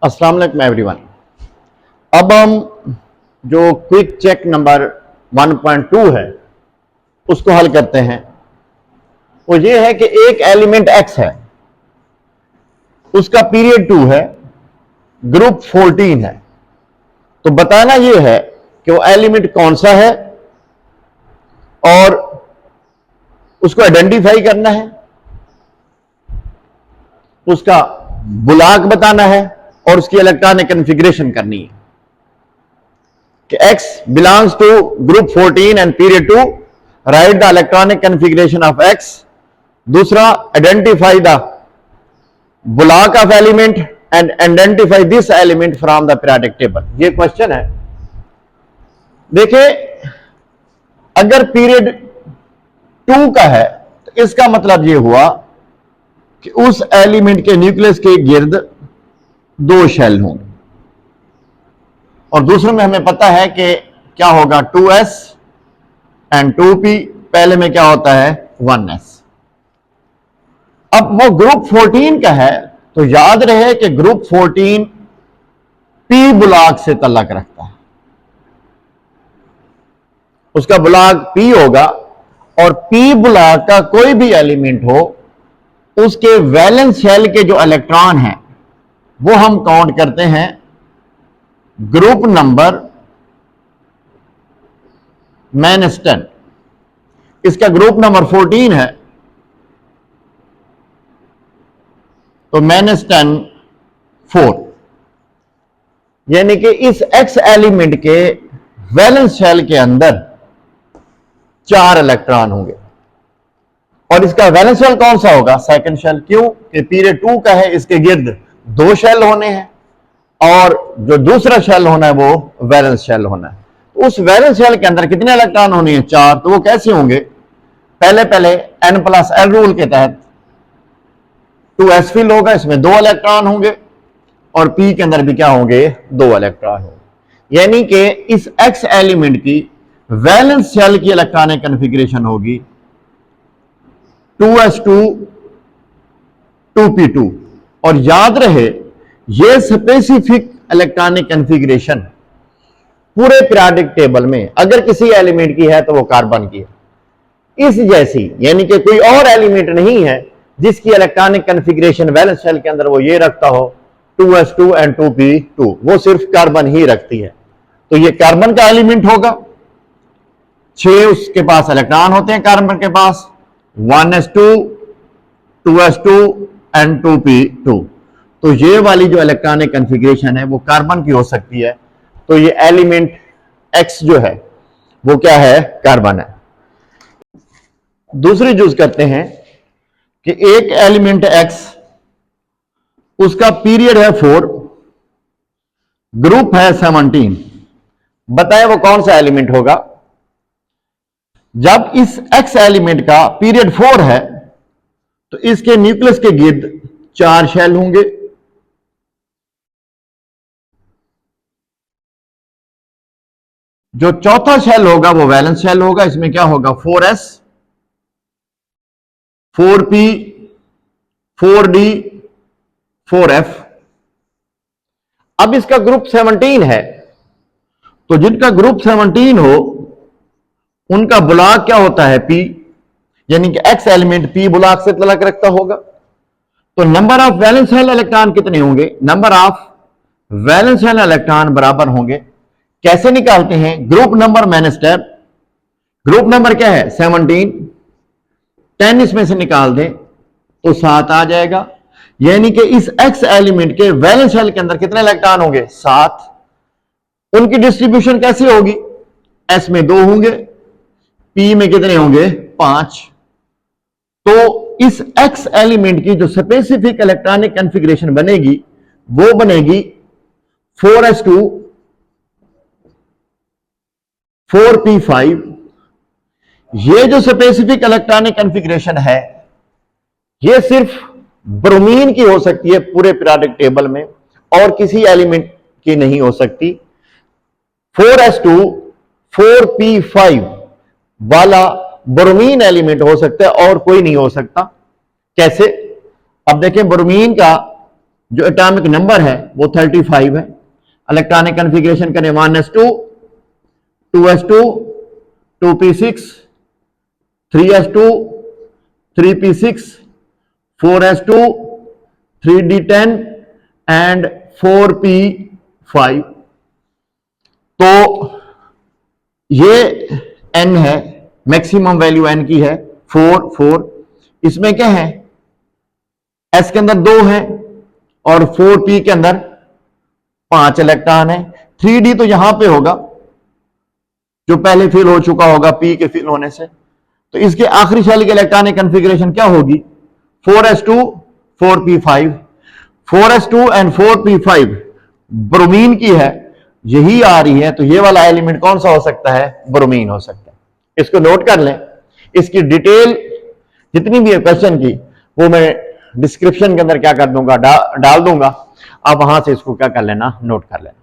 अस्सलाम वालेकुम एवरीवन। अब हम जो क्विक चेक नंबर 1.2 है उसको हल करते हैं। वो ये है कि एक एलिमेंट x है, उसका पीरियड 2 है, ग्रुप 14 है। तो बताना ये है कि वो एलिमेंट कौन सा है और उसको आइडेंटिफाई करना है, उसका बुलाक बताना है और उसकी इलेक्ट्रॉनिक कॉन्फ़िगरेशन करनी है कि x belongs to group 14 and period 2, write the electronic configuration of x। दूसरा, identify the bulk of element and identify this element from the periodic table। ये क्वेश्चन है। देखिए, अगर पीरियड 2 का है तो इसका मतलब ये हुआ कि उस एलिमेंट के न्यूक्लियस के गिर्द 2 शेल होंगे और दूसरे में हमें पता है कि क्या होगा, 2s एंड 2p। पहले में क्या होता है, 1s। अब वो ग्रुप 14 का है तो याद रहे कि ग्रुप 14 p बुलाक से तल्लक रखता है, उसका बुलाक p होगा और p बुलाक का कोई भी एलिमेंट हो उसके वैलेंस शेल के जो इलेक्ट्रॉन हैं वो हम काउंट करते हैं ग्रुप नंबर -10। इसका ग्रुप नंबर 14 है तो -10 4, यानी कि इस x एलिमेंट के वैलेंस शेल के अंदर 4 इलेक्ट्रॉन होंगे और इसका वैलेंस शेल कौन सा होगा, सेकंड शेल। क्यों कि पीरियड 2 का है, इसके गिर्द 2 शेल होने हैं और जो दूसरा शेल होना है वो वैलेंस शेल होना है। तो उस वैलेंस शेल के अंदर कितने इलेक्ट्रॉन होने हैं, 4। तो वो कैसे होंगे, पहले n+l रूल के तहत 2s फिल होगा, इसमें 2 इलेक्ट्रॉन होंगे और p के अंदर भी क्या होंगे, 2 इलेक्ट्रॉन होंगे। यानी कि इस x एलिमेंट की वैलेंस शेल की इलेक्ट्रॉनिक कॉन्फ़िगरेशन होगी 2s2 2p2। और याद रहे ये स्पेसिफिक इलेक्ट्रॉनिक कॉन्फ़िगरेशन पूरे पीरियोडिक टेबल में अगर किसी एलिमेंट की है तो वो कार्बन की है इस जैसी, यानी कि कोई और एलिमेंट नहीं है जिसकी इलेक्ट्रॉनिक कॉन्फ़िगरेशन वैलेंस शेल के अंदर वो ये रखता हो 2s2 एंड 2p2, वो सिर्फ कार्बन ही रखती है। तो ये कार्बन का एलिमेंट होगा, 6 उसके पास इलेक्ट्रॉन होते हैं कार्बन के पास, 1s2 2s2 एंड 2p2। तो ये वाली जो इलेक्ट्रॉनिक कॉन्फ़िगरेशन है वो कार्बन की हो सकती है। तो ये एलिमेंट x जो है वो क्या है, कार्बन है। दूसरी यूज करते हैं कि एक एलिमेंट x, उसका पीरियड है 4, ग्रुप है 17। बताएं वो कौन सा एलिमेंट होगा। जब इस x एलिमेंट का पीरियड 4 है तो इसके न्यूक्लियस के गिर्द 4 शेल होंगे, जो चौथा शेल होगा वो वैलेंस शेल होगा। इसमें क्या होगा, 4s 4p 4d 4f। अब इसका ग्रुप 17 है तो जिनका ग्रुप 17 हो उनका बुलाक क्या होता है, p, यानी कि x एलिमेंट p बुलाक से तल्लुक रखता होगा। तो number of valence shell electron कितने होंगे, number of valence shell electron बराबर होंगे। कैसे निकालते हैं, ग्रुप नंबर -10, ग्रुप नंबर क्या है 17, 10 इसमें से निकाल दें तो 7 आ जाएगा। यानी कि इस x एलिमेंट के वैलेंस शेल के अंदर कितने इलेक्ट्रॉन होंगे, 7। उनकी डिस्ट्रीब्यूशन कैसी होगी, s में 2 होंगे, p में कितने होंगे, 5। तो इस x एलिमेंट की जो स्पेसिफिक इलेक्ट्रॉनिक कॉन्फ़िगरेशन बनेगी वो बनेगी 4s2 4p5। ये जो स्पेसिफिक इलेक्ट्रॉनिक कॉन्फ़िगरेशन है ये सिर्फ ब्रोमीन की हो सकती है पूरे पीरियोडिक टेबल में और किसी एलिमेंट की नहीं हो सकती। 4s2 4p5 वाला ब्रोमीन एलिमेंट हो सकता है और कोई नहीं हो सकता। कैसे, अब देखें ब्रोमीन का जो एटॉमिक नंबर है वो 35 है। इलेक्ट्रॉनिक कॉन्फ़िगरेशन करें 1s2, 2s2, 2p6, 3s2, 3p6, 4s2, 3d10 and 4p5। तो ये n है, मैक्सिमम वैल्यू n की है 4। इसमें क्या है, s के अंदर 2 है और 4p के अंदर 5 इलेक्ट्रॉन है। 3d तो यहां पे होगा जो पहले फिल हो चुका होगा p के फिल होने से। तो इसके आखिरी शेल के इलेक्ट्रॉनिक कॉन्फ़िगरेशन क्या होगी, 4s2, 4p5। 4s2 and 4p5 bromine की है, यही आ रही है, तो ये वाला एलिमेंट कौन सा हो सकता है, ब्रोमीन हो सकता है। इसको नोट कर लें। इसकी डिटेल जितनी भी है क्वेश्चन की वो मैं डिस्क्रिप्शन के अंदर क्या कर दूंगा, डाल दूंगा। आप वहां से इसको क्या कर लेना, नोट कर लेना।